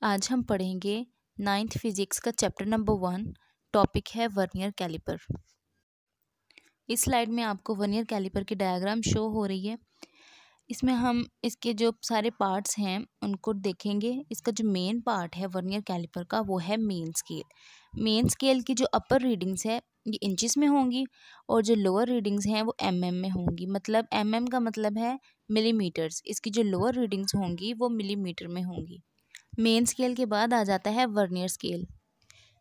आज हम पढ़ेंगे 9th फिजिक्स का चैप्टर नंबर 1। टॉपिक है वर्नियर कैलिपर। इस स्लाइड में आपको वर्नियर कैलिपर की डायग्राम शो हो रही है। इसमें हम इसके जो सारे पार्ट्स हैं उनको देखेंगे। इसका जो मेन पार्ट है वर्नियर कैलिपर का वो है मेन स्केल। मेन स्केल की जो अपर रीडिंग्स है ये इंचेस में होंगी और जो लोअर रीडिंग्स हैं वो में होंगी। मतलब का मतलब है मिलीमीटर्स। इसकी जो लोअर रीडिंग्स होंगी वो मिलीमीटर में होंगी। मेन स्केल के बाद आ जाता है वर्नियर स्केल।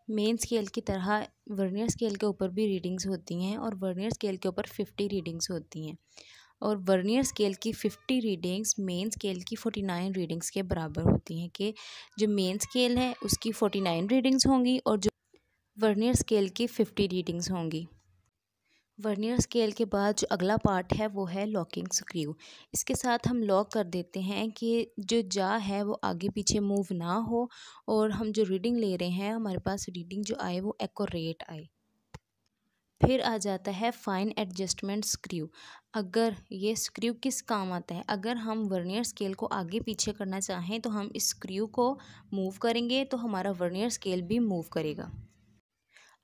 मेन स्केल की तरह वर्नियर स्केल के ऊपर भी रीडिंग्स होती हैं और वर्नियर स्केल के ऊपर 50 रीडिंग्स होती हैं और वर्नियर स्केल की 50 रीडिंग्स मेन स्केल की 49 रीडिंग्स के बराबर होती हैं कि जो मेन स्केल है उसकी 49 रीडिंग्स होंगी और जो वर्नियर स्केल की 50 रीडिंग्स होंगी। वर्नियर स्केल के बाद जो अगला पार्ट है वो है लॉकिंग स्क्रू। इसके साथ हम लॉक कर देते हैं कि जो जा है वो आगे पीछे मूव ना हो और हम जो रीडिंग ले रहे हैं हमारे पास रीडिंग जो आए वो एक्यूरेट आए। फिर आ जाता है फाइन एडजस्टमेंट स्क्रू। अगर ये स्क्रू किस काम आता है, अगर हम वर्नियर स्केल को आगे पीछे करना चाहें तो हम इस स्क्रू को मूव करेंगे तो हमारा वर्नियर स्केल भी मूव करेगा।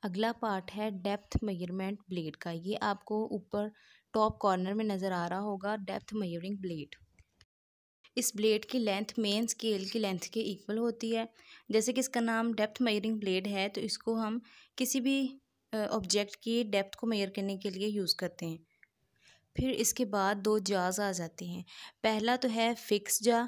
अगला पार्ट है डेप्थ मेजरमेंट ब्लेड का। ये आपको ऊपर टॉप कॉर्नर में नज़र आ रहा होगा, डेप्थ मेजरिंग ब्लेड। इस ब्लेड की लेंथ मेन स्केल की लेंथ के इक्वल होती है। जैसे कि इसका नाम डेप्थ मेजरिंग ब्लेड है तो इसको हम किसी भी ऑब्जेक्ट की डेप्थ को मेजर करने के लिए यूज़ करते हैं। फिर इसके बाद दो जाज आ जाते हैं। पहला तो है फिक्स जा,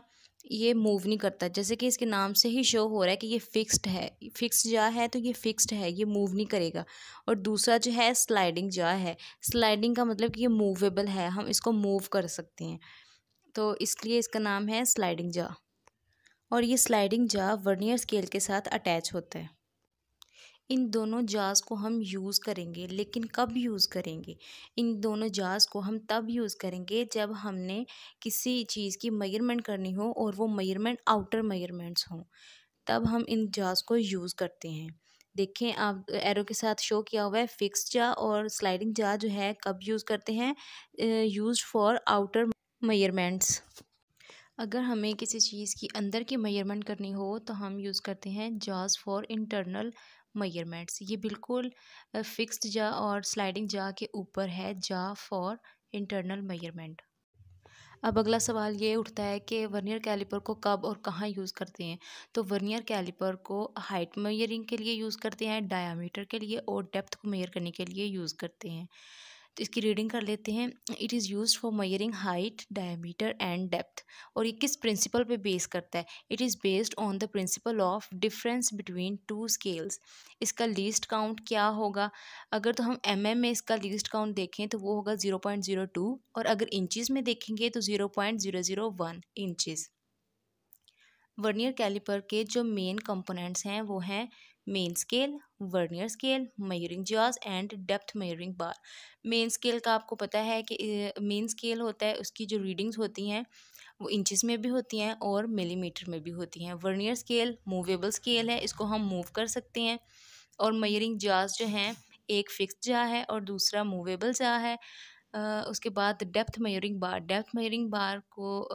ये मूव नहीं करता। जैसे कि इसके नाम से ही शो हो रहा है कि ये फिक्स्ड है, फिक्स जा है तो ये फिक्स्ड है, ये मूव नहीं करेगा। और दूसरा जो है स्लाइडिंग जा है। स्लाइडिंग का मतलब कि ये मूवेबल है, हम इसको मूव कर सकते हैं, तो इसलिए इसका नाम है स्लाइडिंग जा। और ये स्लाइडिंग जा वर्नियर स्केल के साथ अटैच होता है। इन दोनों जार्स को हम यूज़ करेंगे, लेकिन कब यूज़ करेंगे? इन दोनों जार्स को हम तब यूज़ करेंगे जब हमने किसी चीज़ की मेजरमेंट करनी हो और वो मेजरमेंट आउटर मेजरमेंट्स हों, तब हम इन जार्स को यूज़ करते हैं। देखें आप एरो के साथ शो किया हुआ है फिक्स जार और स्लाइडिंग जार जो है कब यूज़ करते हैं, यूज्ड फॉर आउटर मेजरमेंट्स। अगर हमें किसी चीज़ की अंदर की मेजरमेंट करनी हो तो हम यूज़ करते हैं जार्स फॉर इंटरनल मेजरमेंट्स। ये बिल्कुल फिक्स्ड जा और स्लाइडिंग जा के ऊपर है, जा फॉर इंटरनल मेजरमेंट। अब अगला सवाल ये उठता है कि वर्नियर कैलिपर को कब और कहाँ यूज़ करते हैं। तो वर्नियर कैलिपर को हाइट मेजरिंग के लिए यूज़ करते हैं, डायामीटर के लिए और डेप्थ को मेजर करने के लिए यूज़ करते हैं। तो इसकी रीडिंग कर लेते हैं। It is used for measuring height, diameter and depth. और ये किस प्रिंसिपल पे बेस करता है? It is based on the principle of difference between two scales. इसका लीस्ट काउंट क्या होगा? अगर तो हम में इसका लीस्ट काउंट देखें तो वो होगा 0.02 और अगर इंचज़ में देखेंगे तो 0.001 इंचज़। वर्नियर कैलिपर के जो मेन कंपोनेंट्स हैं वो हैं main scale, vernier scale, measuring jars and depth measuring bar. Main scale का आपको पता है कि मेन स्केल होता है, उसकी जो रीडिंग्स होती हैं वो इंचेस में भी होती हैं और मिलीमीटर में भी होती हैं। वर्नियर स्केल मूवेबल स्केल है, इसको हम मूव कर सकते हैं। और मेजरिंग जार्स जो हैं एक फिक्स जा है और दूसरा मूवेबल जा है। उसके बाद डेप्थ मेजरिंग बार को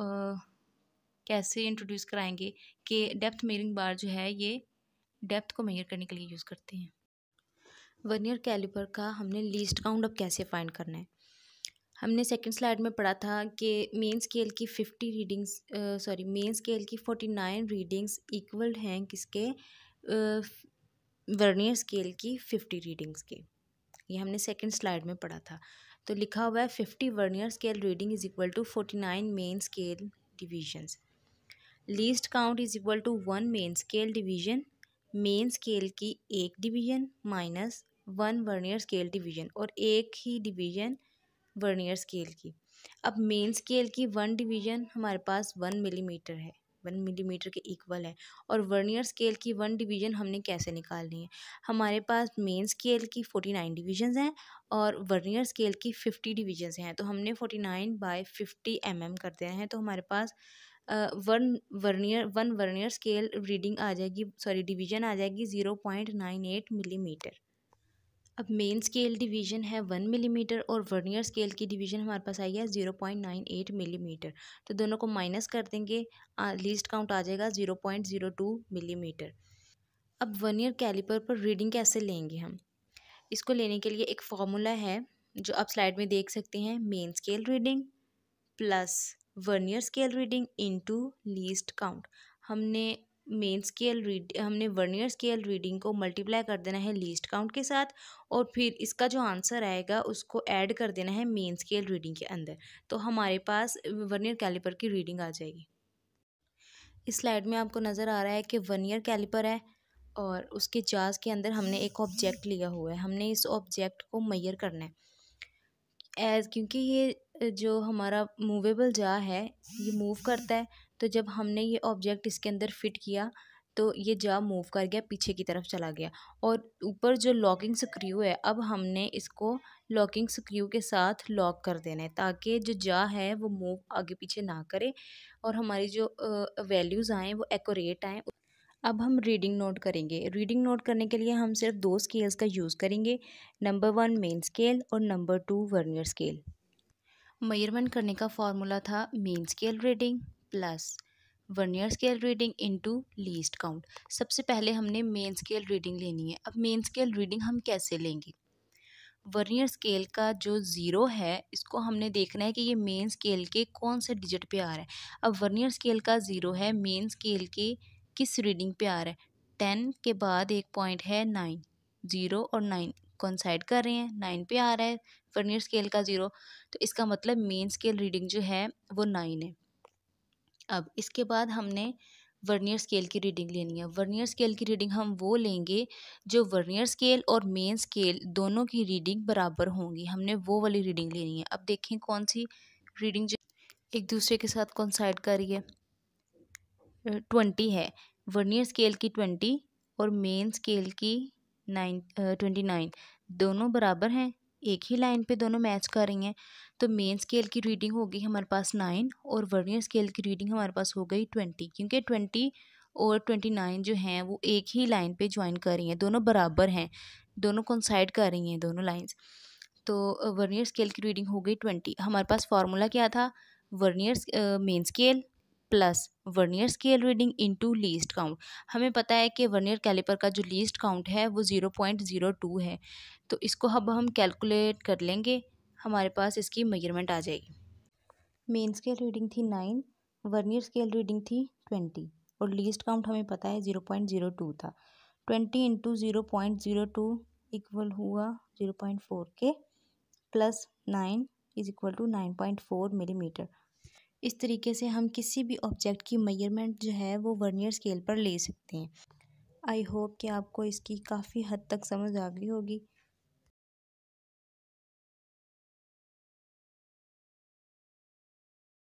कैसे इंट्रोड्यूस कराएंगे कि डेप्थ मेजरिंग बार जो है ये डेप्थ को मेजर करने के लिए यूज़ करते हैं। वर्नियर कैलिपर का हमने लीस्ट काउंट अब कैसे फाइंड करना है? हमने सेकंड स्लाइड में पढ़ा था कि मेन स्केल की 50 रीडिंग्स मेन स्केल की 49 रीडिंग्स इक्वल हैं किसके, वर्नियर स्केल की 50 रीडिंग्स के। ये हमने सेकंड स्लाइड में पढ़ा था। तो लिखा हुआ है 50 vernier scale reading is equal to 49 main scale divisions. Least count is equal to 1 main scale division, main scale की एक division minus 1 vernier scale division और एक ही डिवीजन वर्नियर स्केल की। अब मेन स्केल की 1 डिवीजन हमारे पास 1 मिलीमीटर है, 1 millimetre के इक्वल है। और वर्नियर स्केल की 1 डिवीजन हमने कैसे निकालनी है? हमारे पास मेन स्केल की 49 डिवीजन्स हैं और वर्नियर स्केल की 50 डिवीजन्स हैं, तो हमने 49/50 कर देना है। तो हमारे पास वन वर्नियर स्केल रीडिंग आ जाएगी, डिवीजन आ जाएगी 0.98 मिलीमीटर। अब मेन स्केल डिवीजन है 1 मिलीमीटर और वर्नियर स्केल की डिवीजन हमारे पास आई है 0.98 मिलीमीटर। तो दोनों को माइनस कर देंगे, लीस्ट काउंट आ जाएगा 0.02 मिलीमीटर। अब वर्नियर कैलिपर पर रीडिंग कैसे लेंगे हम? इसको लेने के लिए एक फॉर्मूला है जो आप स्लाइड में देख सकते हैं। Main scale reading plus vernier scale reading into least count. हमने वर्नियर स्केल रीडिंग को मल्टीप्लाई कर देना है लीस्ट काउंट के साथ और फिर इसका जो आंसर आएगा उसको ऐड कर देना है मेन स्केल रीडिंग के अंदर। तो हमारे पास वर्नियर कैलिपर की रीडिंग आ जाएगी। इस स्लाइड में आपको नज़र आ रहा है कि वर्नियर कैलिपर है और उसके जाज के अंदर हमने एक ऑब्जेक्ट लिया हुआ है। हमने इस ऑब्जेक्ट को मेजर करना है क्योंकि ये जो हमारा मूवेबल जा है ये मूव करता है। तो जब हमने ये ऑब्जेक्ट इसके अंदर फिट किया तो ये जा मूव कर गया, पीछे की तरफ चला गया। और ऊपर जो लॉकिंग स्क्रू है, अब हमने इसको लॉकिंग स्क्रू के साथ लॉक कर देना है ताकि जो जा है वो मूव आगे पीछे ना करे और हमारी जो वैल्यूज़ आएँ वो एक्यूरेट आएँ। अब हम रीडिंग नोट करेंगे। रीडिंग नोट करने के लिए हम सिर्फ 2 स्केल्स का यूज़ करेंगे, नंबर 1 मेन स्केल और नंबर 2 वर्नियर स्केल। मेजरमेंट करने का फॉर्मूला था main scale reading plus vernier scale reading into least count. सबसे पहले हमने मेन स्केल रीडिंग लेनी है। अब मेन स्केल रीडिंग हम कैसे लेंगे? वर्नियर स्केल का जो ज़ीरो है इसको हमने देखना है कि ये मेन स्केल के कौन से डिजिट पे आ रहा है। अब वर्नियर स्केल का ज़ीरो है, मेन स्केल के किस रीडिंग पे आ रहा है? 10 के बाद एक पॉइंट है 9, 0 और 9 कोइंसाइड कर रहे हैं, 9 पे आ रहा है वर्नियर स्केल का ज़ीरो। तो इसका मतलब मेन स्केल रीडिंग जो है वो 9 है। अब इसके बाद हमने वर्नियर स्केल की रीडिंग लेनी है। वर्नियर स्केल की रीडिंग हम वो लेंगे जो वर्नियर स्केल और मेन स्केल दोनों की रीडिंग बराबर होंगी। हमने वो वाली रीडिंग लेनी है। अब देखें कौन सी रीडिंग जो एक दूसरे के साथ कोइंसाइड कर रही है। 20 है, वर्नियर स्केल की 20 और मेन स्केल की 29 दोनों बराबर हैं, एक ही लाइन पे दोनों मैच कर रही हैं। तो मेन स्केल की रीडिंग हो गई हमारे पास 9 और वर्नियर स्केल की रीडिंग हमारे पास हो गई 20, क्योंकि 20 और 29 जो हैं वो एक ही लाइन पे ज्वाइन कर रही हैं, दोनों बराबर हैं, दोनों कोइंसाइड कर रही हैं दोनों लाइंस। तो वर्नियर स्केल की रीडिंग हो गई 20। हमारे पास फार्मूला क्या था? Vernier main scale plus vernier scale reading into least count. हमें पता है कि वर्नियर कैलिपर का जो लीस्ट काउंट है वो 0.02 है। तो इसको अब हम कैलकुलेट कर लेंगे, हमारे पास इसकी मेजरमेंट आ जाएगी। मेन स्केल रीडिंग थी 9, वर्नियर स्केल रीडिंग थी 20 और लीस्ट काउंट हमें पता है 0.02 था। 20 इंटू 0.02 इक्वल हुआ 0.4 के plus 9 is equal to 9.4 millimetre. इस तरीके से हम किसी भी ऑब्जेक्ट की मेजरमेंट जो है वो वर्नियर स्केल पर ले सकते हैं। आई होप कि आपको इसकी काफ़ी हद तक समझ आ गई होगी।